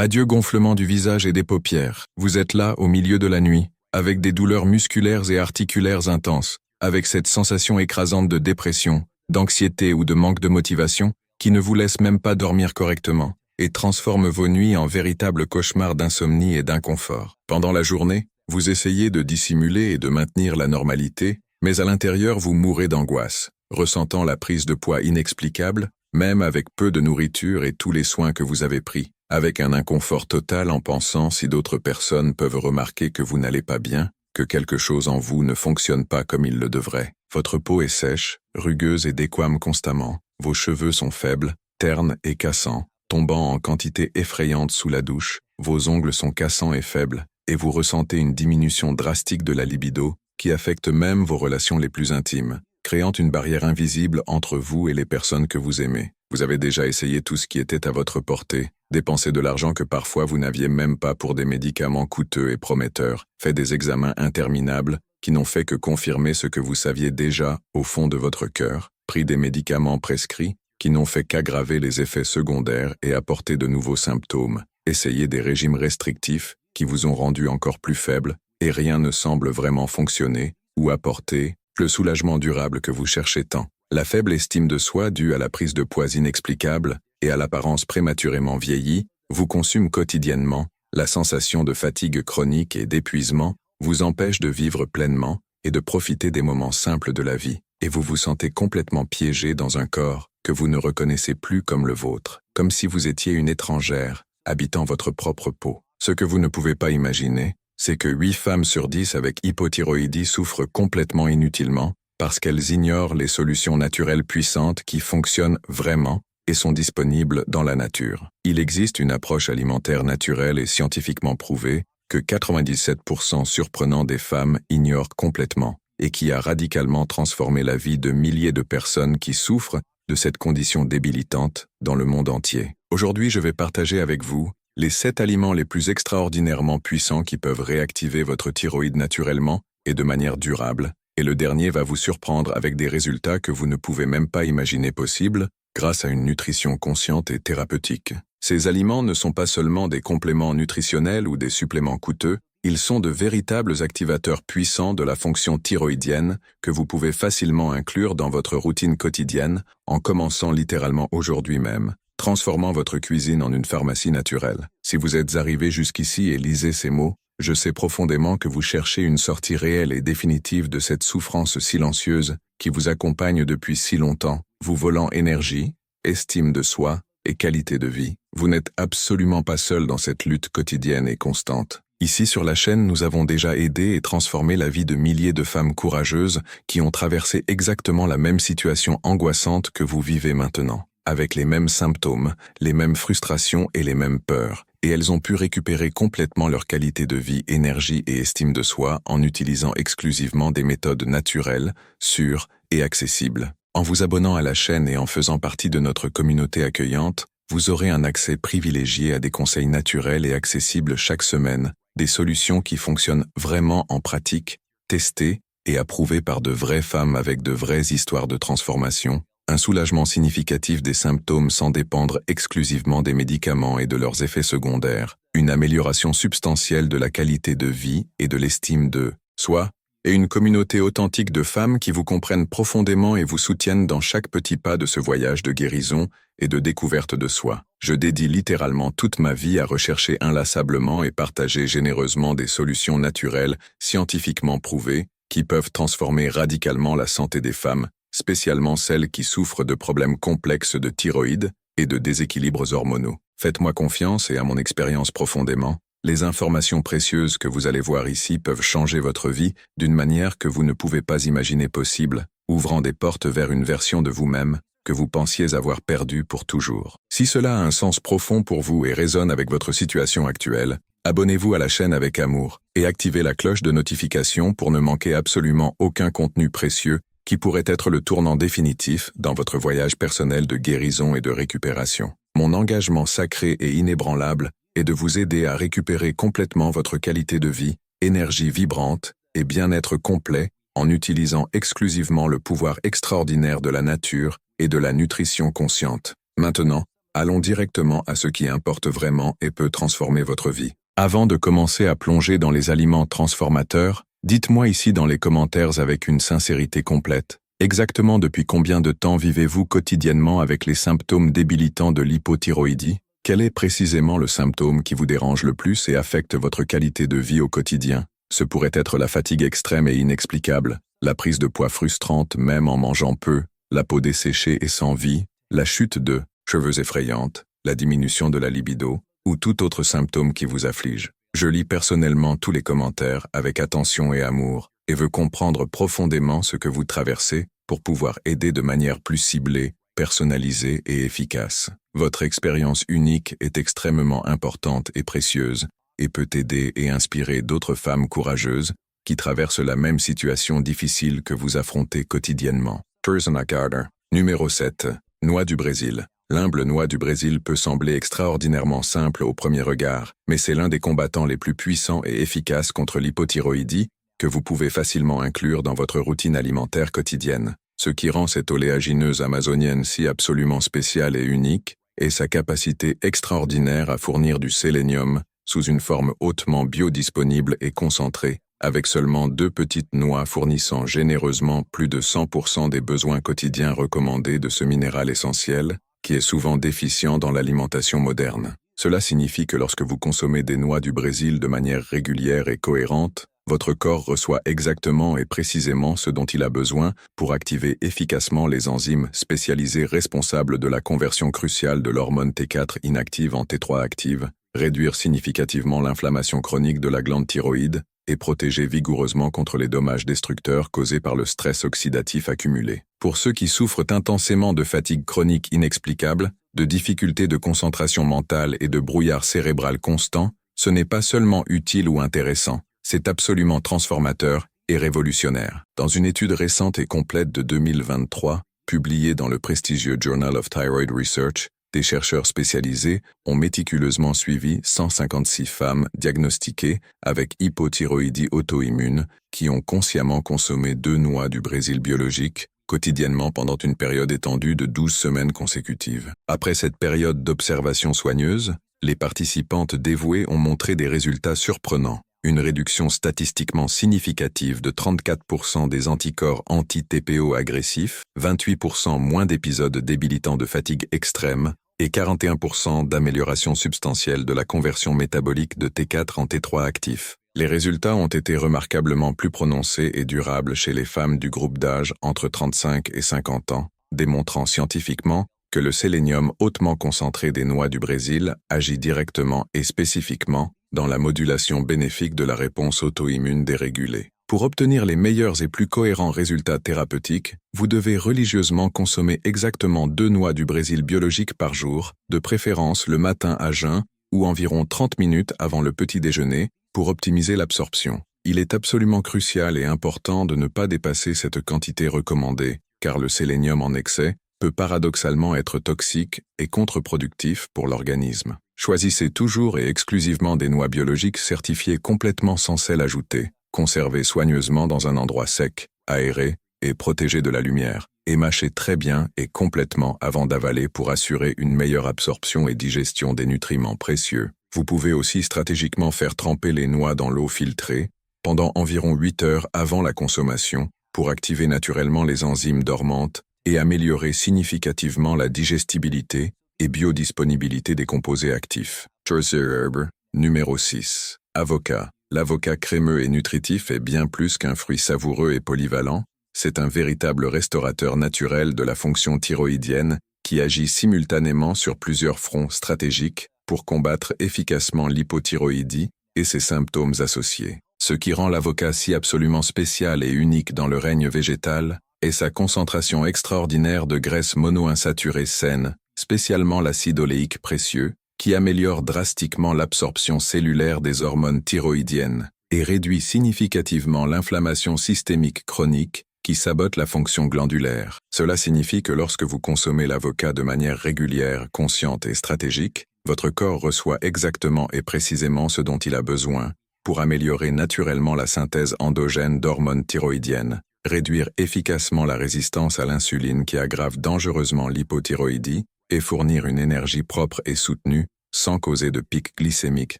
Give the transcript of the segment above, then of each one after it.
Adieu gonflement du visage et des paupières. Vous êtes là, au milieu de la nuit, avec des douleurs musculaires et articulaires intenses, avec cette sensation écrasante de dépression, d'anxiété ou de manque de motivation, qui ne vous laisse même pas dormir correctement, et transforme vos nuits en véritables cauchemars d'insomnie et d'inconfort. Pendant la journée, vous essayez de dissimuler et de maintenir la normalité, mais à l'intérieur vous mourrez d'angoisse, ressentant la prise de poids inexplicable, même avec peu de nourriture et tous les soins que vous avez pris, avec un inconfort total en pensant si d'autres personnes peuvent remarquer que vous n'allez pas bien, que quelque chose en vous ne fonctionne pas comme il le devrait. Votre peau est sèche, rugueuse et décoime constamment, vos cheveux sont faibles, ternes et cassants, tombant en quantité effrayante sous la douche, vos ongles sont cassants et faibles, et vous ressentez une diminution drastique de la libido, qui affecte même vos relations les plus intimes, créant une barrière invisible entre vous et les personnes que vous aimez. Vous avez déjà essayé tout ce qui était à votre portée, dépensé de l'argent que parfois vous n'aviez même pas pour des médicaments coûteux et prometteurs, fait des examens interminables qui n'ont fait que confirmer ce que vous saviez déjà au fond de votre cœur, pris des médicaments prescrits qui n'ont fait qu'aggraver les effets secondaires et apporter de nouveaux symptômes, essayé des régimes restrictifs qui vous ont rendu encore plus faible, et rien ne semble vraiment fonctionner ou apporter le soulagement durable que vous cherchez tant. La faible estime de soi due à la prise de poids inexplicable et à l'apparence prématurément vieillie vous consume quotidiennement, la sensation de fatigue chronique et d'épuisement vous empêche de vivre pleinement et de profiter des moments simples de la vie, et vous vous sentez complètement piégé dans un corps que vous ne reconnaissez plus comme le vôtre, comme si vous étiez une étrangère habitant votre propre peau. Ce que vous ne pouvez pas imaginer, c'est que 8 femmes sur 10 avec hypothyroïdie souffrent complètement inutilement parce qu'elles ignorent les solutions naturelles puissantes qui fonctionnent vraiment et sont disponibles dans la nature. Il existe une approche alimentaire naturelle et scientifiquement prouvée que 97% surprenant des femmes ignorent complètement et qui a radicalement transformé la vie de milliers de personnes qui souffrent de cette condition débilitante dans le monde entier. Aujourd'hui, je vais partager avec vous les 7 aliments les plus extraordinairement puissants qui peuvent réactiver votre thyroïde naturellement et de manière durable, et le dernier va vous surprendre avec des résultats que vous ne pouvez même pas imaginer possibles grâce à une nutrition consciente et thérapeutique. Ces aliments ne sont pas seulement des compléments nutritionnels ou des suppléments coûteux, ils sont de véritables activateurs puissants de la fonction thyroïdienne que vous pouvez facilement inclure dans votre routine quotidienne en commençant littéralement aujourd'hui même, transformant votre cuisine en une pharmacie naturelle. Si vous êtes arrivé jusqu'ici et lisez ces mots, je sais profondément que vous cherchez une sortie réelle et définitive de cette souffrance silencieuse qui vous accompagne depuis si longtemps, vous volant énergie, estime de soi et qualité de vie. Vous n'êtes absolument pas seul dans cette lutte quotidienne et constante. Ici sur la chaîne, nous avons déjà aidé et transformé la vie de milliers de femmes courageuses qui ont traversé exactement la même situation angoissante que vous vivez maintenant, avec les mêmes symptômes, les mêmes frustrations et les mêmes peurs, et elles ont pu récupérer complètement leur qualité de vie, énergie et estime de soi en utilisant exclusivement des méthodes naturelles, sûres et accessibles. En vous abonnant à la chaîne et en faisant partie de notre communauté accueillante, vous aurez un accès privilégié à des conseils naturels et accessibles chaque semaine, des solutions qui fonctionnent vraiment en pratique, testées et approuvées par de vraies femmes avec de vraies histoires de transformation, un soulagement significatif des symptômes sans dépendre exclusivement des médicaments et de leurs effets secondaires, une amélioration substantielle de la qualité de vie et de l'estime de soi, et une communauté authentique de femmes qui vous comprennent profondément et vous soutiennent dans chaque petit pas de ce voyage de guérison et de découverte de soi. Je dédie littéralement toute ma vie à rechercher inlassablement et partager généreusement des solutions naturelles, scientifiquement prouvées, qui peuvent transformer radicalement la santé des femmes, spécialement celles qui souffrent de problèmes complexes de thyroïde et de déséquilibres hormonaux. Faites-moi confiance et à mon expérience profondément. Les informations précieuses que vous allez voir ici peuvent changer votre vie d'une manière que vous ne pouvez pas imaginer possible, ouvrant des portes vers une version de vous-même que vous pensiez avoir perdue pour toujours. Si cela a un sens profond pour vous et résonne avec votre situation actuelle, abonnez-vous à la chaîne avec amour et activez la cloche de notification pour ne manquer absolument aucun contenu précieux qui pourrait être le tournant définitif dans votre voyage personnel de guérison et de récupération. Mon engagement sacré et inébranlable est de vous aider à récupérer complètement votre qualité de vie, énergie vibrante et bien-être complet en utilisant exclusivement le pouvoir extraordinaire de la nature et de la nutrition consciente. Maintenant, Allons directement à ce qui importe vraiment et peut transformer votre vie. Avant de commencer à plonger dans les aliments transformateurs, dites-moi ici dans les commentaires avec une sincérité complète, exactement depuis combien de temps vivez-vous quotidiennement avec les symptômes débilitants de l'hypothyroïdie? Quel est précisément le symptôme qui vous dérange le plus et affecte votre qualité de vie au quotidien? Ce pourrait être la fatigue extrême et inexplicable, la prise de poids frustrante même en mangeant peu, la peau desséchée et sans vie, la chute de cheveux effrayantes, la diminution de la libido, ou tout autre symptôme qui vous afflige. Je lis personnellement tous les commentaires avec attention et amour, et veux comprendre profondément ce que vous traversez pour pouvoir aider de manière plus ciblée, personnalisée et efficace. Votre expérience unique est extrêmement importante et précieuse, et peut aider et inspirer d'autres femmes courageuses qui traversent la même situation difficile que vous affrontez quotidiennement. Persona Carter. Numéro 7. Noix du Brésil. L'humble noix du Brésil peut sembler extraordinairement simple au premier regard, mais c'est l'un des combattants les plus puissants et efficaces contre l'hypothyroïdie que vous pouvez facilement inclure dans votre routine alimentaire quotidienne. Ce qui rend cette oléagineuse amazonienne si absolument spéciale et unique est sa capacité extraordinaire à fournir du sélénium sous une forme hautement biodisponible et concentrée, avec seulement 2 petites noix fournissant généreusement plus de 100% des besoins quotidiens recommandés de ce minéral essentiel, qui est souvent déficient dans l'alimentation moderne. Cela signifie que lorsque vous consommez des noix du Brésil de manière régulière et cohérente, votre corps reçoit exactement et précisément ce dont il a besoin pour activer efficacement les enzymes spécialisées responsables de la conversion cruciale de l'hormone T4 inactive en T3 active, réduire significativement l'inflammation chronique de la glande thyroïde et protéger vigoureusement contre les dommages destructeurs causés par le stress oxydatif accumulé. Pour ceux qui souffrent intensément de fatigue chronique inexplicable, de difficultés de concentration mentale et de brouillard cérébral constant, ce n'est pas seulement utile ou intéressant, c'est absolument transformateur et révolutionnaire. Dans une étude récente et complète de 2023, publiée dans le prestigieux Journal of Thyroid Research, des chercheurs spécialisés ont méticuleusement suivi 156 femmes diagnostiquées avec hypothyroïdie auto-immune qui ont consciemment consommé 2 noix du Brésil biologique quotidiennement pendant une période étendue de 12 semaines consécutives. Après cette période d'observation soigneuse, les participantes dévouées ont montré des résultats surprenants. Une réduction statistiquement significative de 34% des anticorps anti-TPO agressifs, 28% moins d'épisodes débilitants de fatigue extrême et 41% d'amélioration substantielle de la conversion métabolique de T4 en T3 actif. Les résultats ont été remarquablement plus prononcés et durables chez les femmes du groupe d'âge entre 35 et 50 ans, démontrant scientifiquement que le sélénium hautement concentré des noix du Brésil agit directement et spécifiquement dans la modulation bénéfique de la réponse auto-immune dérégulée. Pour obtenir les meilleurs et plus cohérents résultats thérapeutiques, vous devez religieusement consommer exactement 2 noix du Brésil biologique par jour, de préférence le matin à jeun ou environ 30 minutes avant le petit déjeuner, pour optimiser l'absorption. Il est absolument crucial et important de ne pas dépasser cette quantité recommandée, car le sélénium en excès peut paradoxalement être toxique et contre-productif pour l'organisme. Choisissez toujours et exclusivement des noix biologiques certifiées complètement sans sel ajouté, conservées soigneusement dans un endroit sec, aéré et protégé de la lumière, et mâchez très bien et complètement avant d'avaler pour assurer une meilleure absorption et digestion des nutriments précieux. Vous pouvez aussi stratégiquement faire tremper les noix dans l'eau filtrée pendant environ 8 heures avant la consommation pour activer naturellement les enzymes dormantes et améliorer significativement la digestibilité et biodisponibilité des composés actifs. Choice Herb. Numéro 6. Avocat. L'avocat crémeux et nutritif est bien plus qu'un fruit savoureux et polyvalent, c'est un véritable restaurateur naturel de la fonction thyroïdienne qui agit simultanément sur plusieurs fronts stratégiques pour combattre efficacement l'hypothyroïdie et ses symptômes associés. Ce qui rend l'avocat si absolument spécial et unique dans le règne végétal est sa concentration extraordinaire de graisses monoinsaturées saines, spécialement l'acide oléique précieux, qui améliore drastiquement l'absorption cellulaire des hormones thyroïdiennes et réduit significativement l'inflammation systémique chronique qui sabote la fonction glandulaire. Cela signifie que lorsque vous consommez l'avocat de manière régulière, consciente et stratégique, votre corps reçoit exactement et précisément ce dont il a besoin pour améliorer naturellement la synthèse endogène d'hormones thyroïdiennes, réduire efficacement la résistance à l'insuline qui aggrave dangereusement l'hypothyroïdie et fournir une énergie propre et soutenue, sans causer de pic glycémique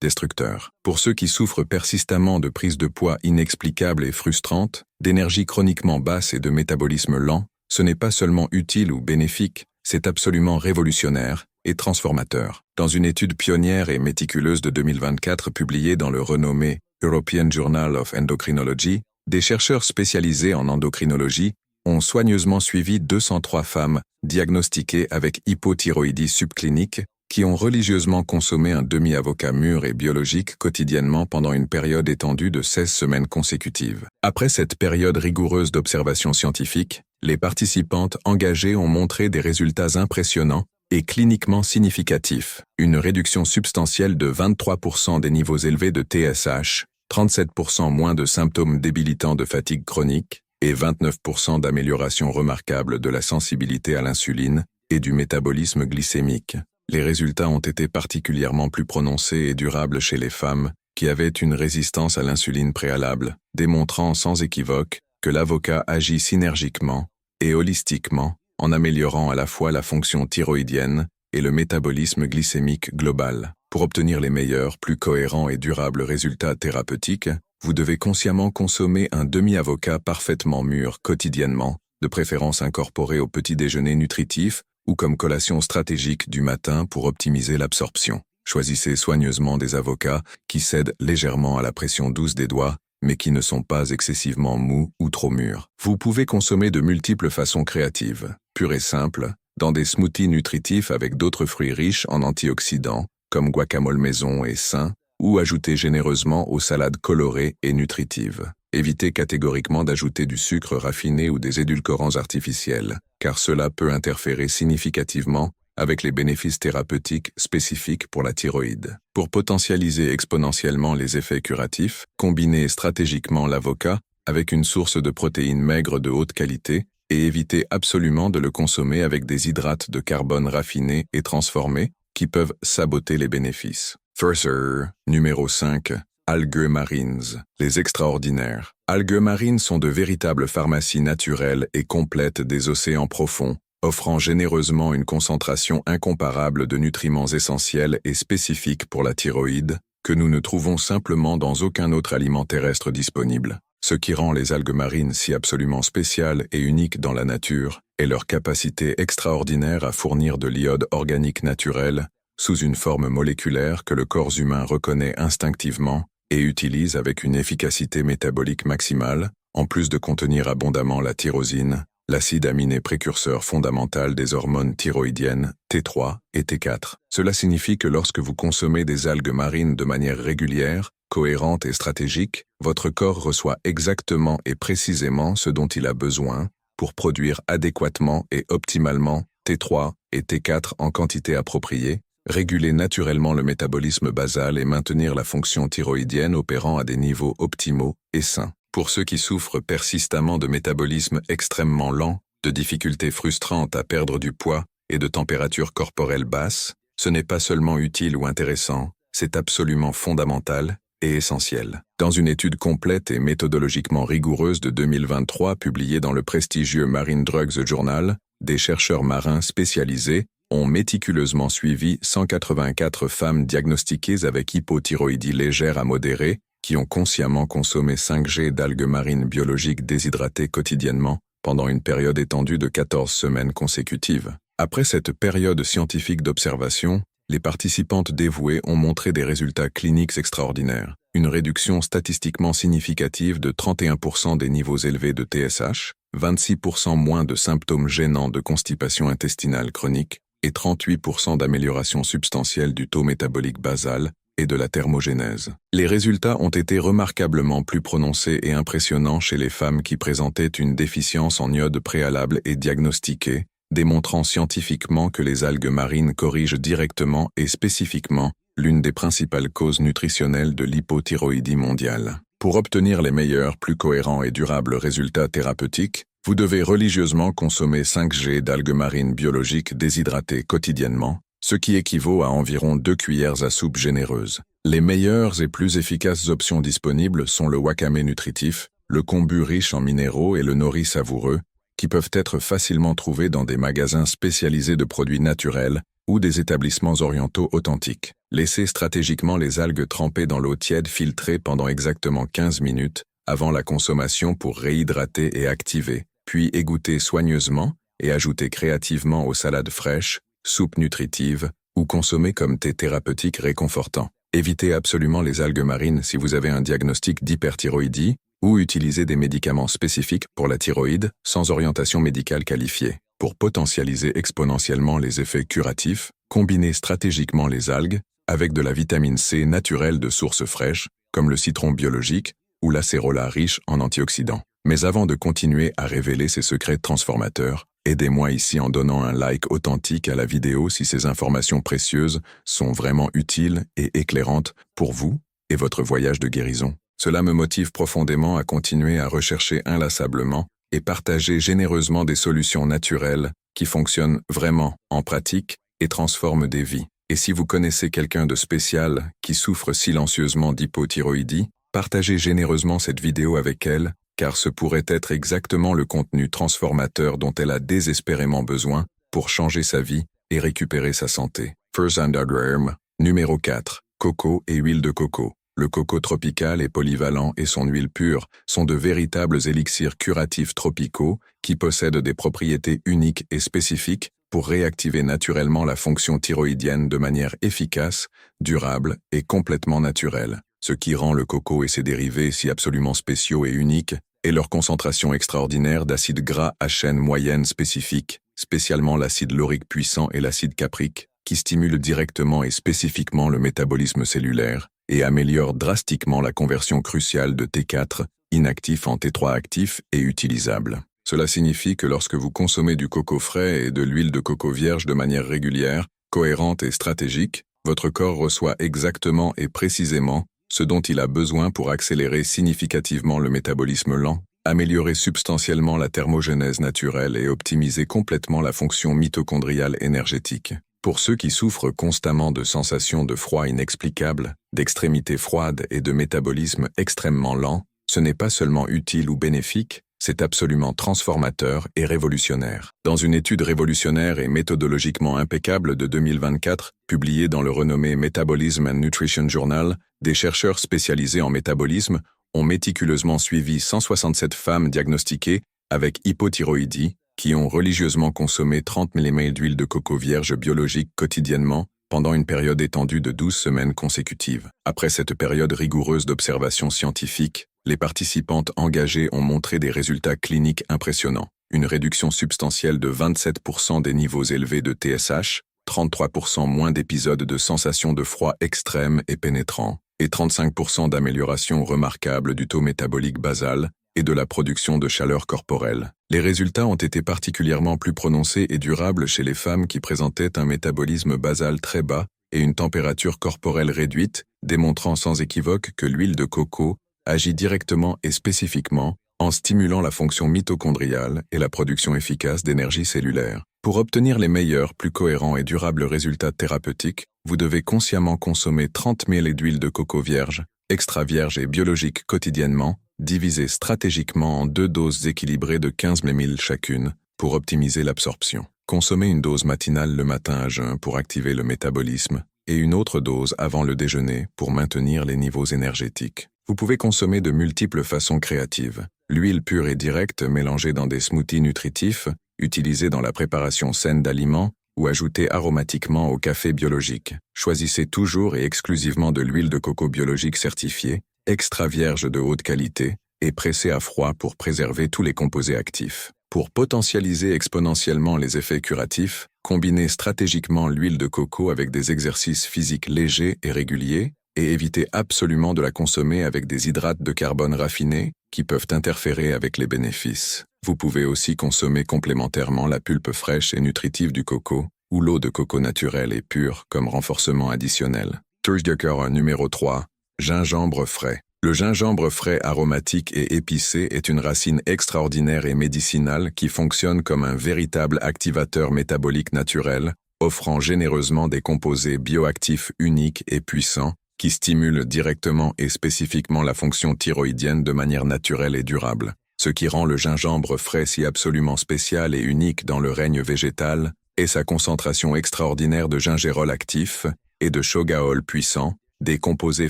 destructeur. Pour ceux qui souffrent persistamment de prise de poids inexplicable et frustrante, d'énergie chroniquement basse et de métabolisme lent, ce n'est pas seulement utile ou bénéfique, c'est absolument révolutionnaire et transformateur. Dans une étude pionnière et méticuleuse de 2024 publiée dans le renommé European Journal of Endocrinology, des chercheurs spécialisés en endocrinologie ont soigneusement suivi 203 femmes diagnostiquées avec hypothyroïdie subclinique qui ont religieusement consommé un demi-avocat mûr et biologique quotidiennement pendant une période étendue de 16 semaines consécutives. Après cette période rigoureuse d'observation scientifique, les participantes engagées ont montré des résultats impressionnants et cliniquement significatifs. Une réduction substantielle de 23% des niveaux élevés de TSH, 37% moins de symptômes débilitants de fatigue chronique et 29% d'amélioration remarquable de la sensibilité à l'insuline et du métabolisme glycémique. Les résultats ont été particulièrement plus prononcés et durables chez les femmes qui avaient une résistance à l'insuline préalable, démontrant sans équivoque que l'avocat agit synergiquement et holistiquement en améliorant à la fois la fonction thyroïdienne et le métabolisme glycémique global. Pour obtenir les meilleurs, plus cohérents et durables résultats thérapeutiques, vous devez consciemment consommer un demi-avocat parfaitement mûr quotidiennement, de préférence incorporé au petit déjeuner nutritif ou comme collation stratégique du matin pour optimiser l'absorption. Choisissez soigneusement des avocats qui cèdent légèrement à la pression douce des doigts, mais qui ne sont pas excessivement mous ou trop mûrs. Vous pouvez consommer de multiples façons créatives, pures et simples, dans des smoothies nutritifs avec d'autres fruits riches en antioxydants, comme guacamole maison et sain, ou ajouter généreusement aux salades colorées et nutritives. Évitez catégoriquement d'ajouter du sucre raffiné ou des édulcorants artificiels, car cela peut interférer significativement avec les bénéfices thérapeutiques spécifiques pour la thyroïde. Pour potentialiser exponentiellement les effets curatifs, combinez stratégiquement l'avocat avec une source de protéines maigres de haute qualité et évitez absolument de le consommer avec des hydrates de carbone raffinés et transformés qui peuvent saboter les bénéfices. Thurser, numéro 5. Algues marines. Les extraordinaires. Algues marines sont de véritables pharmacies naturelles et complètes des océans profonds, offrant généreusement une concentration incomparable de nutriments essentiels et spécifiques pour la thyroïde, que nous ne trouvons simplement dans aucun autre aliment terrestre disponible. Ce qui rend les algues marines si absolument spéciales et uniques dans la nature est leur capacité extraordinaire à fournir de l'iode organique naturel, sous une forme moléculaire que le corps humain reconnaît instinctivement et utilise avec une efficacité métabolique maximale, en plus de contenir abondamment la tyrosine, l'acide aminé précurseur fondamental des hormones thyroïdiennes T3 et T4. Cela signifie que lorsque vous consommez des algues marines de manière régulière, cohérente et stratégique, votre corps reçoit exactement et précisément ce dont il a besoin pour produire adéquatement et optimalement T3 et T4 en quantité appropriée, réguler naturellement le métabolisme basal et maintenir la fonction thyroïdienne opérant à des niveaux optimaux et sains. Pour ceux qui souffrent persistamment de métabolisme extrêmement lent, de difficultés frustrantes à perdre du poids et de température corporelle basse, ce n'est pas seulement utile ou intéressant, c'est absolument fondamental et essentiel. Dans une étude complète et méthodologiquement rigoureuse de 2023 publiée dans le prestigieux Marine Drugs Journal, des chercheurs marins spécialisés ont méticuleusement suivi 184 femmes diagnostiquées avec hypothyroïdie légère à modérée, qui ont consciemment consommé 5 g d'algues marines biologiques déshydratées quotidiennement pendant une période étendue de 14 semaines consécutives. Après cette période scientifique d'observation, les participantes dévouées ont montré des résultats cliniques extraordinaires. Une réduction statistiquement significative de 31% des niveaux élevés de TSH, 26% moins de symptômes gênants de constipation intestinale chronique et 38% d'amélioration substantielle du taux métabolique basal et de la thermogénèse. Les résultats ont été remarquablement plus prononcés et impressionnants chez les femmes qui présentaient une déficience en iode préalable et diagnostiquée, démontrant scientifiquement que les algues marines corrigent directement et spécifiquement l'une des principales causes nutritionnelles de l'hypothyroïdie mondiale. Pour obtenir les meilleurs, plus cohérents et durables résultats thérapeutiques, vous devez religieusement consommer 5 g d'algues marines biologiques déshydratées quotidiennement, ce qui équivaut à environ 2 cuillères à soupe généreuses. Les meilleures et plus efficaces options disponibles sont le wakame nutritif, le kombu riche en minéraux et le nori savoureux, qui peuvent être facilement trouvés dans des magasins spécialisés de produits naturels ou des établissements orientaux authentiques. Laissez stratégiquement les algues trempées dans l'eau tiède filtrée pendant exactement 15 minutes avant la consommation pour réhydrater et activer, puis égoutter soigneusement et ajouter créativement aux salades fraîches, soupes nutritives ou consommer comme thé thérapeutique réconfortant. Évitez absolument les algues marines si vous avez un diagnostic d'hyperthyroïdie ou utilisez des médicaments spécifiques pour la thyroïde sans orientation médicale qualifiée. Pour potentialiser exponentiellement les effets curatifs, combinez stratégiquement les algues avec de la vitamine C naturelle de sources fraîches, comme le citron biologique ou l'acérola riche en antioxydants. Mais avant de continuer à révéler ces secrets transformateurs, aidez-moi ici en donnant un like authentique à la vidéo si ces informations précieuses sont vraiment utiles et éclairantes pour vous et votre voyage de guérison. Cela me motive profondément à continuer à rechercher inlassablement et partager généreusement des solutions naturelles qui fonctionnent vraiment en pratique et transforment des vies. Et si vous connaissez quelqu'un de spécial qui souffre silencieusement d'hypothyroïdie, partagez généreusement cette vidéo avec elle, car ce pourrait être exactement le contenu transformateur dont elle a désespérément besoin pour changer sa vie et récupérer sa santé. First Underground, numéro 4. Coco et huile de coco. Le coco tropical et polyvalent et son huile pure sont de véritables élixirs curatifs tropicaux qui possèdent des propriétés uniques et spécifiques pour réactiver naturellement la fonction thyroïdienne de manière efficace, durable et complètement naturelle. Ce qui rend le coco et ses dérivés si absolument spéciaux et uniques est leur concentration extraordinaire d'acides gras à chaîne moyenne spécifiques, spécialement l'acide laurique puissant et l'acide caprique, qui stimulent directement et spécifiquement le métabolisme cellulaire et améliorent drastiquement la conversion cruciale de T4, inactif en T3 actif et utilisable. Cela signifie que lorsque vous consommez du coco frais et de l'huile de coco vierge de manière régulière, cohérente et stratégique, votre corps reçoit exactement et précisément ce dont il a besoin pour accélérer significativement le métabolisme lent, améliorer substantiellement la thermogénèse naturelle et optimiser complètement la fonction mitochondriale énergétique. Pour ceux qui souffrent constamment de sensations de froid inexplicables, d'extrémités froides et de métabolisme extrêmement lent, ce n'est pas seulement utile ou bénéfique, c'est absolument transformateur et révolutionnaire. Dans une étude révolutionnaire et méthodologiquement impeccable de 2024, publiée dans le renommé Metabolism and Nutrition Journal, des chercheurs spécialisés en métabolisme ont méticuleusement suivi 167 femmes diagnostiquées avec hypothyroïdie qui ont religieusement consommé 30 ml d'huile de coco vierge biologique quotidiennement pendant une période étendue de 12 semaines consécutives. Après cette période rigoureuse d'observation scientifique, les participantes engagées ont montré des résultats cliniques impressionnants. Une réduction substantielle de 27% des niveaux élevés de TSH, 33% moins d'épisodes de sensations de froid extrême et pénétrant, et 35% d'amélioration remarquable du taux métabolique basal et de la production de chaleur corporelle. Les résultats ont été particulièrement plus prononcés et durables chez les femmes qui présentaient un métabolisme basal très bas et une température corporelle réduite, démontrant sans équivoque que l'huile de coco agit directement et spécifiquement en stimulant la fonction mitochondriale et la production efficace d'énergie cellulaire. Pour obtenir les meilleurs, plus cohérents et durables résultats thérapeutiques, vous devez consciemment consommer 30 ml d'huile de coco vierge, extra vierge et biologique quotidiennement, divisées stratégiquement en 2 doses équilibrées de 15 ml chacune pour optimiser l'absorption. Consommez une dose matinale le matin à jeun pour activer le métabolisme et une autre dose avant le déjeuner pour maintenir les niveaux énergétiques. Vous pouvez consommer de multiples façons créatives. L'huile pure et directe mélangée dans des smoothies nutritifs, utilisée dans la préparation saine d'aliments ou ajoutée aromatiquement au café biologique. Choisissez toujours et exclusivement de l'huile de coco biologique certifiée, extra vierge de haute qualité et pressée à froid pour préserver tous les composés actifs. Pour potentialiser exponentiellement les effets curatifs, combinez stratégiquement l'huile de coco avec des exercices physiques légers et réguliers, et évitez absolument de la consommer avec des hydrates de carbone raffinés qui peuvent interférer avec les bénéfices. Vous pouvez aussi consommer complémentairement la pulpe fraîche et nutritive du coco ou l'eau de coco naturelle et pure comme renforcement additionnel. Turkey numéro 3. Gingembre frais. Le gingembre frais aromatique et épicé est une racine extraordinaire et médicinale qui fonctionne comme un véritable activateur métabolique naturel, offrant généreusement des composés bioactifs uniques et puissants qui stimulent directement et spécifiquement la fonction thyroïdienne de manière naturelle et durable. Ce qui rend le gingembre frais si absolument spécial et unique dans le règne végétal est sa concentration extraordinaire de gingérol actif et de shogaol puissant, des composés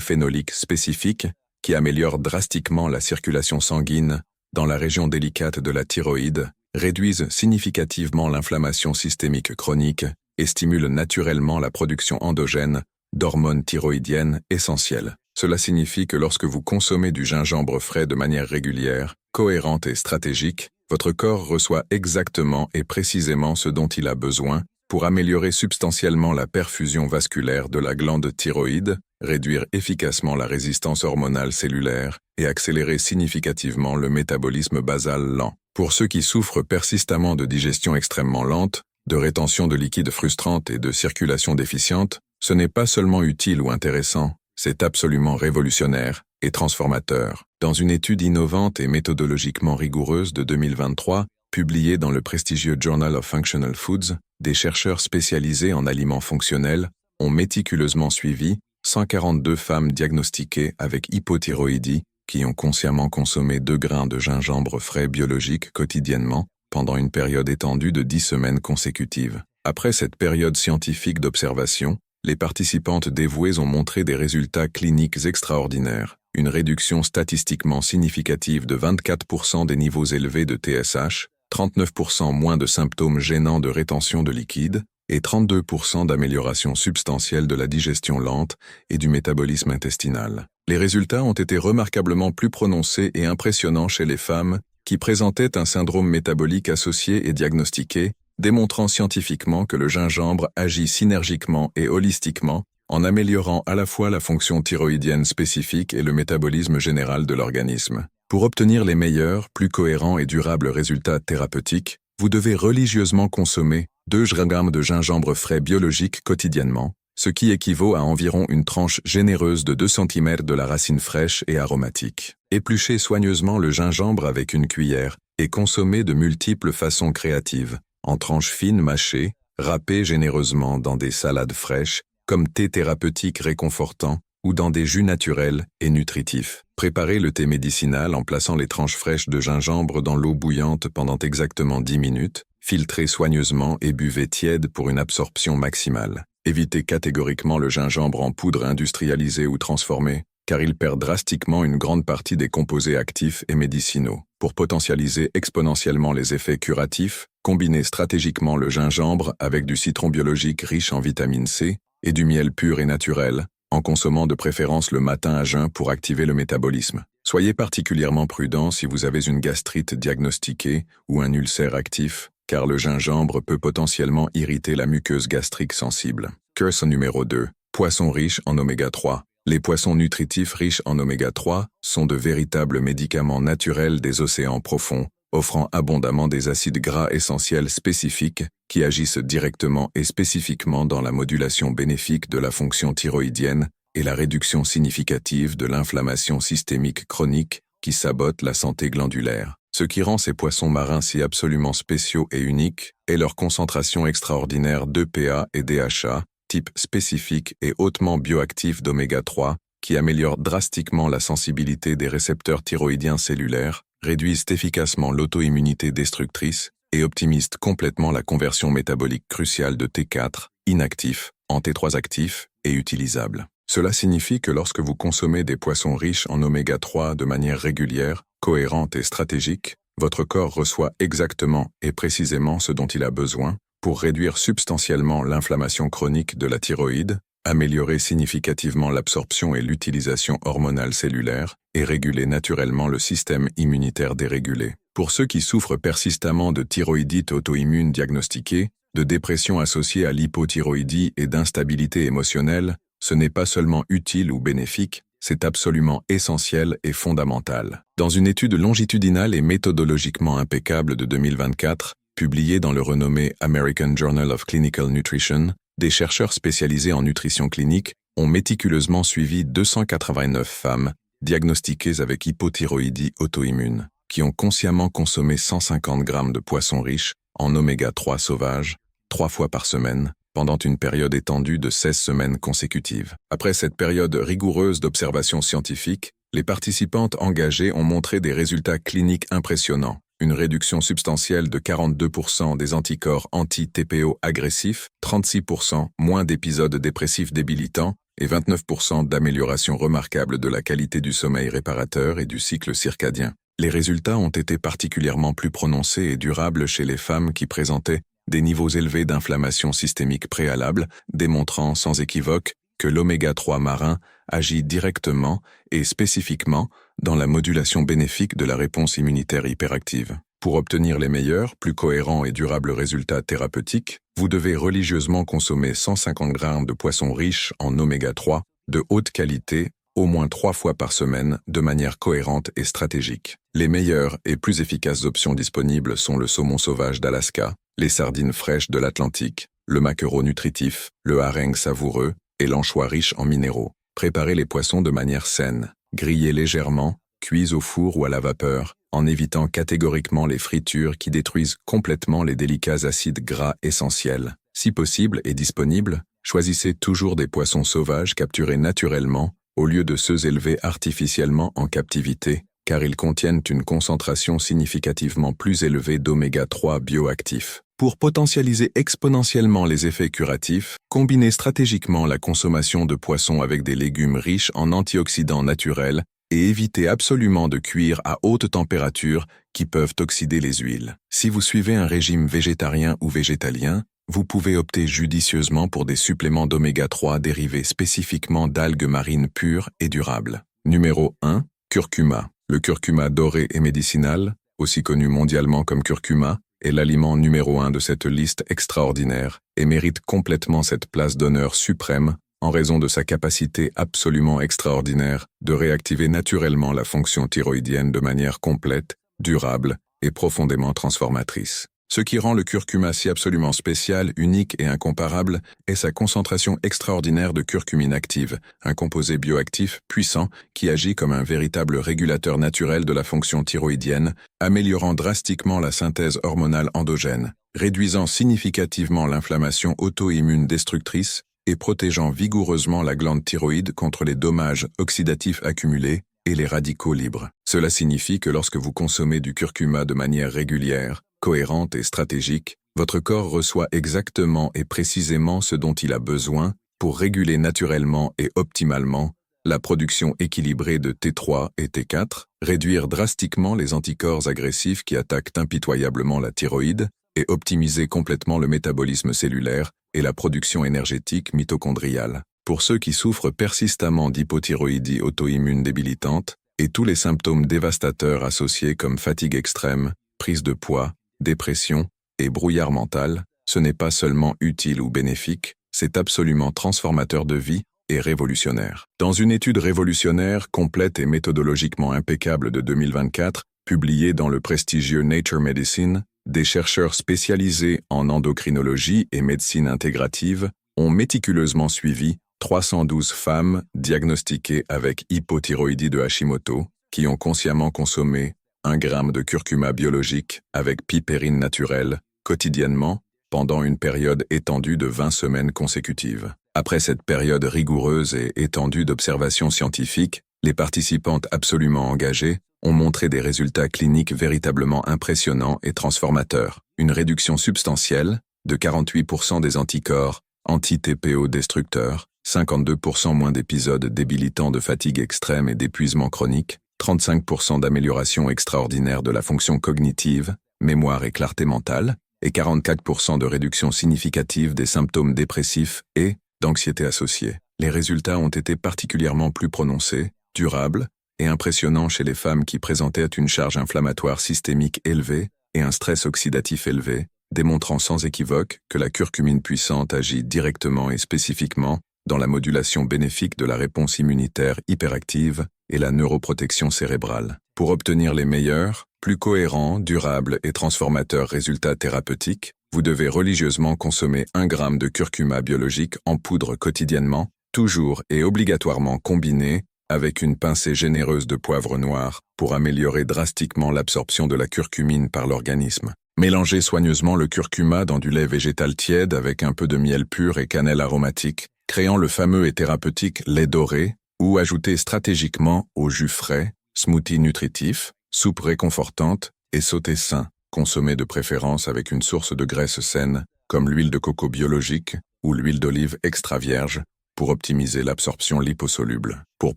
phénoliques spécifiques qui améliorent drastiquement la circulation sanguine dans la région délicate de la thyroïde, réduisent significativement l'inflammation systémique chronique et stimulent naturellement la production endogène d'hormones thyroïdiennes essentielles. Cela signifie que lorsque vous consommez du gingembre frais de manière régulière, cohérente et stratégique, votre corps reçoit exactement et précisément ce dont il a besoin pour améliorer substantiellement la perfusion vasculaire de la glande thyroïde, réduire efficacement la résistance hormonale cellulaire et accélérer significativement le métabolisme basal lent. Pour ceux qui souffrent persistamment de digestion extrêmement lente, de rétention de liquide frustrante et de circulation déficiente, ce n'est pas seulement utile ou intéressant, c'est absolument révolutionnaire et transformateur. Dans une étude innovante et méthodologiquement rigoureuse de 2023, publiée dans le prestigieux Journal of Functional Foods, des chercheurs spécialisés en aliments fonctionnels ont méticuleusement suivi 142 femmes diagnostiquées avec hypothyroïdie qui ont consciemment consommé 2 grains de gingembre frais biologique quotidiennement pendant une période étendue de 10 semaines consécutives. Après cette période scientifique d'observation, les participantes dévouées ont montré des résultats cliniques extraordinaires, une réduction statistiquement significative de 24% des niveaux élevés de TSH, 39% moins de symptômes gênants de rétention de liquide et 32% d'amélioration substantielle de la digestion lente et du métabolisme intestinal. Les résultats ont été remarquablement plus prononcés et impressionnants chez les femmes qui présentaient un syndrome métabolique associé et diagnostiqué, démontrant scientifiquement que le gingembre agit synergiquement et holistiquement en améliorant à la fois la fonction thyroïdienne spécifique et le métabolisme général de l'organisme. Pour obtenir les meilleurs, plus cohérents et durables résultats thérapeutiques, vous devez religieusement consommer 2 grammes de gingembre frais biologique quotidiennement, ce qui équivaut à environ une tranche généreuse de 2 cm de la racine fraîche et aromatique. Épluchez soigneusement le gingembre avec une cuillère et consommez de multiples façons créatives, en tranches fines mâchées, râpées généreusement dans des salades fraîches, comme thé thérapeutique réconfortant, ou dans des jus naturels et nutritifs. Préparez le thé médicinal en plaçant les tranches fraîches de gingembre dans l'eau bouillante pendant exactement 10 minutes, filtrez soigneusement et buvez tiède pour une absorption maximale. Évitez catégoriquement le gingembre en poudre industrialisée ou transformée, car il perd drastiquement une grande partie des composés actifs et médicinaux. Pour potentialiser exponentiellement les effets curatifs, combinez stratégiquement le gingembre avec du citron biologique riche en vitamine C et du miel pur et naturel, en consommant de préférence le matin à jeun pour activer le métabolisme. Soyez particulièrement prudent si vous avez une gastrite diagnostiquée ou un ulcère actif, car le gingembre peut potentiellement irriter la muqueuse gastrique sensible. Curse numéro 2. Poissons riches en oméga 3. Les poissons nutritifs riches en oméga 3 sont de véritables médicaments naturels des océans profonds, offrant abondamment des acides gras essentiels spécifiques qui agissent directement et spécifiquement dans la modulation bénéfique de la fonction thyroïdienne et la réduction significative de l'inflammation systémique chronique qui sabote la santé glandulaire. Ce qui rend ces poissons marins si absolument spéciaux et uniques est leur concentration extraordinaire d'EPA et DHA, type spécifique et hautement bioactif d'oméga 3, qui améliorent drastiquement la sensibilité des récepteurs thyroïdiens cellulaires, réduisent efficacement l'auto-immunité destructrice et optimisent complètement la conversion métabolique cruciale de T4, inactif, en T3 actif et utilisable. Cela signifie que lorsque vous consommez des poissons riches en oméga 3 de manière régulière, cohérente et stratégique, votre corps reçoit exactement et précisément ce dont il a besoin pour réduire substantiellement l'inflammation chronique de la thyroïde, améliorer significativement l'absorption et l'utilisation hormonale cellulaire et réguler naturellement le système immunitaire dérégulé. Pour ceux qui souffrent persistamment de thyroïdite auto-immune diagnostiquée, de dépression associée à l'hypothyroïdie et d'instabilité émotionnelle, ce n'est pas seulement utile ou bénéfique, c'est absolument essentiel et fondamental. Dans une étude longitudinale et méthodologiquement impeccable de 2024, publiée dans le renommé American Journal of Clinical Nutrition, des chercheurs spécialisés en nutrition clinique ont méticuleusement suivi 289 femmes diagnostiquées avec hypothyroïdie auto-immune, qui ont consciemment consommé 150 grammes de poissons riches en oméga 3 sauvage, 3 fois par semaine, pendant une période étendue de 16 semaines consécutives. Après cette période rigoureuse d'observation scientifique, Les participantes engagées ont montré des résultats cliniques impressionnants. Une réduction substantielle de 42% des anticorps anti-TPO agressifs, 36% moins d'épisodes dépressifs débilitants et 29% d'amélioration remarquable de la qualité du sommeil réparateur et du cycle circadien. Les résultats ont été particulièrement plus prononcés et durables chez les femmes qui présentaient des niveaux élevés d'inflammation systémique préalable, démontrant sans équivoque que l'oméga-3 marin agit directement et spécifiquement dans la modulation bénéfique de la réponse immunitaire hyperactive. Pour obtenir les meilleurs, plus cohérents et durables résultats thérapeutiques, vous devez religieusement consommer 150 grammes de poisson riche en oméga-3 de haute qualité au moins 3 fois par semaine de manière cohérente et stratégique. Les meilleures et plus efficaces options disponibles sont le saumon sauvage d'Alaska, les sardines fraîches de l'Atlantique, le maquereau nutritif, le hareng savoureux et l'anchois riche en minéraux. Préparez les poissons de manière saine, grillez légèrement, cuisez au four ou à la vapeur, en évitant catégoriquement les fritures qui détruisent complètement les délicats acides gras essentiels. Si possible et disponible, choisissez toujours des poissons sauvages capturés naturellement au lieu de ceux élevés artificiellement en captivité, car ils contiennent une concentration significativement plus élevée d'oméga-3 bioactifs. Pour potentialiser exponentiellement les effets curatifs, combinez stratégiquement la consommation de poissons avec des légumes riches en antioxydants naturels et évitez absolument de cuire à haute température qui peuvent oxyder les huiles. Si vous suivez un régime végétarien ou végétalien, vous pouvez opter judicieusement pour des suppléments d'oméga-3 dérivés spécifiquement d'algues marines pures et durables. Numéro 1. Curcuma. Le curcuma doré et médicinal, aussi connu mondialement comme curcuma, est l'aliment numéro 1 de cette liste extraordinaire et mérite complètement cette place d'honneur suprême en raison de sa capacité absolument extraordinaire de réactiver naturellement la fonction thyroïdienne de manière complète, durable et profondément transformatrice. Ce qui rend le curcuma si absolument spécial, unique et incomparable est sa concentration extraordinaire de curcumine active, un composé bioactif puissant qui agit comme un véritable régulateur naturel de la fonction thyroïdienne, améliorant drastiquement la synthèse hormonale endogène, réduisant significativement l'inflammation auto-immune destructrice et protégeant vigoureusement la glande thyroïde contre les dommages oxydatifs accumulés et les radicaux libres. Cela signifie que lorsque vous consommez du curcuma de manière régulière, cohérente et stratégique, votre corps reçoit exactement et précisément ce dont il a besoin pour réguler naturellement et optimalement la production équilibrée de T3 et T4, réduire drastiquement les anticorps agressifs qui attaquent impitoyablement la thyroïde et optimiser complètement le métabolisme cellulaire et la production énergétique mitochondriale. Pour ceux qui souffrent persistamment d'hypothyroïdie auto-immune débilitante et tous les symptômes dévastateurs associés comme fatigue extrême, prise de poids, dépression et brouillard mental, ce n'est pas seulement utile ou bénéfique, c'est absolument transformateur de vie et révolutionnaire. Dans une étude révolutionnaire, complète et méthodologiquement impeccable de 2024, publiée dans le prestigieux Nature Medicine, des chercheurs spécialisés en endocrinologie et médecine intégrative ont méticuleusement suivi 312 femmes diagnostiquées avec hypothyroïdie de Hashimoto qui ont consciemment consommé 1 gramme de curcuma biologique avec pipérine naturelle, quotidiennement, pendant une période étendue de 20 semaines consécutives. Après cette période rigoureuse et étendue d'observations scientifiques, les participantes absolument engagées ont montré des résultats cliniques véritablement impressionnants et transformateurs. Une réduction substantielle de 48% des anticorps anti-TPO destructeurs, 52% moins d'épisodes débilitants de fatigue extrême et d'épuisement chronique, 35% d'amélioration extraordinaire de la fonction cognitive, mémoire et clarté mentale, et 44% de réduction significative des symptômes dépressifs et d'anxiété associés. Les résultats ont été particulièrement plus prononcés, durables et impressionnants chez les femmes qui présentaient une charge inflammatoire systémique élevée et un stress oxydatif élevé, démontrant sans équivoque que la curcumine puissante agit directement et spécifiquement dans la modulation bénéfique de la réponse immunitaire hyperactive et la neuroprotection cérébrale. Pour obtenir les meilleurs, plus cohérents, durables et transformateurs résultats thérapeutiques, vous devez religieusement consommer 1 gramme de curcuma biologique en poudre quotidiennement, toujours et obligatoirement combiné avec une pincée généreuse de poivre noir pour améliorer drastiquement l'absorption de la curcumine par l'organisme. Mélangez soigneusement le curcuma dans du lait végétal tiède avec un peu de miel pur et cannelle aromatique, créant le fameux et thérapeutique lait doré, ou ajouter stratégiquement au jus frais, smoothie nutritif, soupe réconfortante et sauté sain. Consommez de préférence avec une source de graisse saine, comme l'huile de coco biologique ou l'huile d'olive extra vierge, pour optimiser l'absorption liposoluble. Pour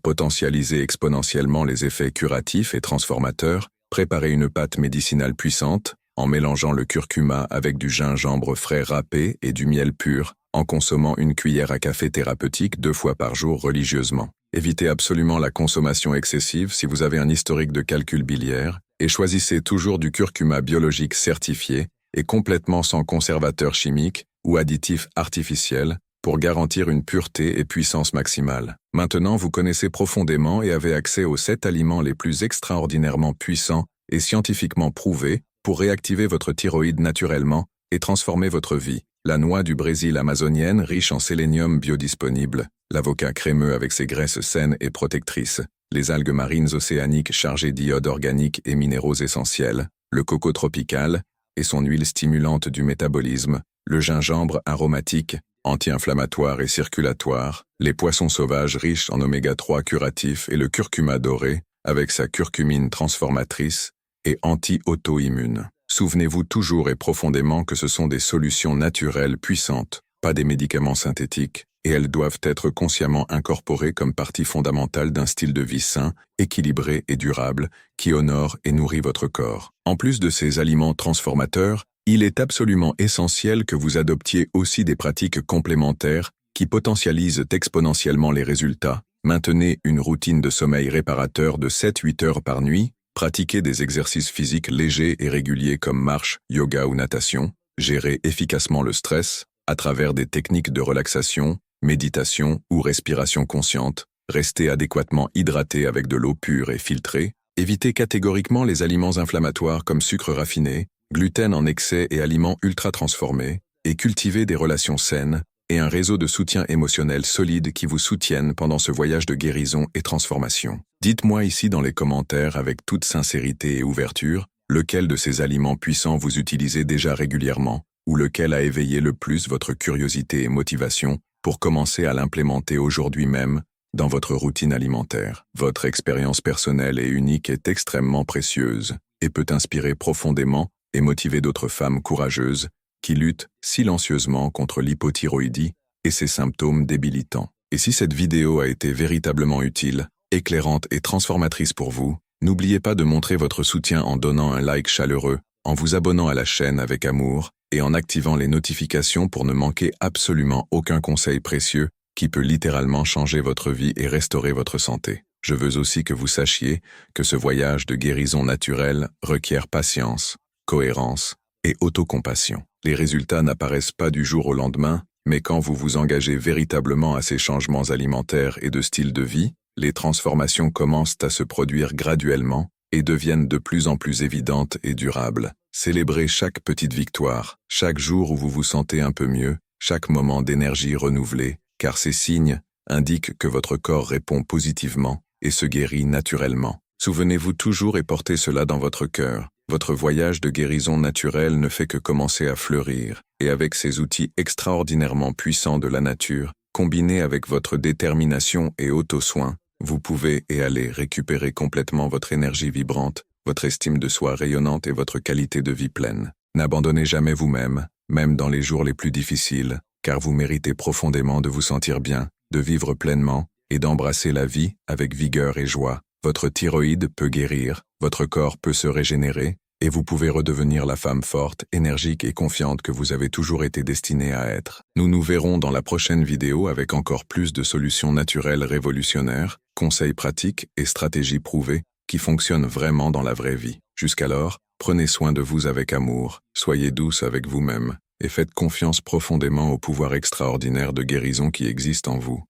potentialiser exponentiellement les effets curatifs et transformateurs, préparez une pâte médicinale puissante en mélangeant le curcuma avec du gingembre frais râpé et du miel pur, en consommant une cuillère à café thérapeutique 2 fois par jour religieusement. Évitez absolument la consommation excessive si vous avez un historique de calcul biliaire, et choisissez toujours du curcuma biologique certifié et complètement sans conservateur chimique ou additifs artificiels pour garantir une pureté et puissance maximale. Maintenant, vous connaissez profondément et avez accès aux 7 aliments les plus extraordinairement puissants et scientifiquement prouvés pour réactiver votre thyroïde naturellement et transformer votre vie. La noix du Brésil amazonienne riche en sélénium biodisponible, l'avocat crémeux avec ses graisses saines et protectrices, les algues marines océaniques chargées d'iode organique et minéraux essentiels, le coco tropical et son huile stimulante du métabolisme, le gingembre aromatique, anti-inflammatoire et circulatoire, les poissons sauvages riches en oméga 3 curatifs et le curcuma doré avec sa curcumine transformatrice et anti-auto-immune. Souvenez-vous toujours et profondément que ce sont des solutions naturelles puissantes, pas des médicaments synthétiques, et elles doivent être consciemment incorporées comme partie fondamentale d'un style de vie sain, équilibré et durable, qui honore et nourrit votre corps. En plus de ces aliments transformateurs, il est absolument essentiel que vous adoptiez aussi des pratiques complémentaires qui potentialisent exponentiellement les résultats. Maintenez une routine de sommeil réparateur de 7-8 heures par nuit, pratiquez des exercices physiques légers et réguliers comme marche, yoga ou natation, gérez efficacement le stress à travers des techniques de relaxation, méditation ou respiration consciente, restez adéquatement hydraté avec de l'eau pure et filtrée, évitez catégoriquement les aliments inflammatoires comme sucre raffiné, gluten en excès et aliments ultra transformés, et cultivez des relations saines et un réseau de soutien émotionnel solide qui vous soutiennent pendant ce voyage de guérison et transformation. Dites-moi ici dans les commentaires avec toute sincérité et ouverture, lequel de ces aliments puissants vous utilisez déjà régulièrement, ou lequel a éveillé le plus votre curiosité et motivation pour commencer à l'implémenter aujourd'hui même dans votre routine alimentaire. Votre expérience personnelle et unique est extrêmement précieuse et peut inspirer profondément et motiver d'autres femmes courageuses qui luttent silencieusement contre l'hypothyroïdie et ses symptômes débilitants. Et si cette vidéo a été véritablement utile, éclairante et transformatrice pour vous, n'oubliez pas de montrer votre soutien en donnant un like chaleureux, en vous abonnant à la chaîne avec amour et en activant les notifications pour ne manquer absolument aucun conseil précieux qui peut littéralement changer votre vie et restaurer votre santé. Je veux aussi que vous sachiez que ce voyage de guérison naturelle requiert patience, cohérence et autocompassion. Les résultats n'apparaissent pas du jour au lendemain, mais quand vous vous engagez véritablement à ces changements alimentaires et de style de vie, les transformations commencent à se produire graduellement et deviennent de plus en plus évidentes et durables. Célébrez chaque petite victoire, chaque jour où vous vous sentez un peu mieux, chaque moment d'énergie renouvelée, car ces signes indiquent que votre corps répond positivement et se guérit naturellement. Souvenez-vous toujours et portez cela dans votre cœur. Votre voyage de guérison naturelle ne fait que commencer à fleurir, et avec ces outils extraordinairement puissants de la nature, combinés avec votre détermination et auto-soin, vous pouvez et allez récupérer complètement votre énergie vibrante, votre estime de soi rayonnante et votre qualité de vie pleine. N'abandonnez jamais vous-même, même dans les jours les plus difficiles, car vous méritez profondément de vous sentir bien, de vivre pleinement et d'embrasser la vie avec vigueur et joie. Votre thyroïde peut guérir, votre corps peut se régénérer, et vous pouvez redevenir la femme forte, énergique et confiante que vous avez toujours été destinée à être. Nous nous verrons dans la prochaine vidéo avec encore plus de solutions naturelles révolutionnaires, conseils pratiques et stratégies prouvées qui fonctionnent vraiment dans la vraie vie. Jusqu'alors, prenez soin de vous avec amour, soyez douce avec vous-même, et faites confiance profondément au pouvoir extraordinaire de guérison qui existe en vous.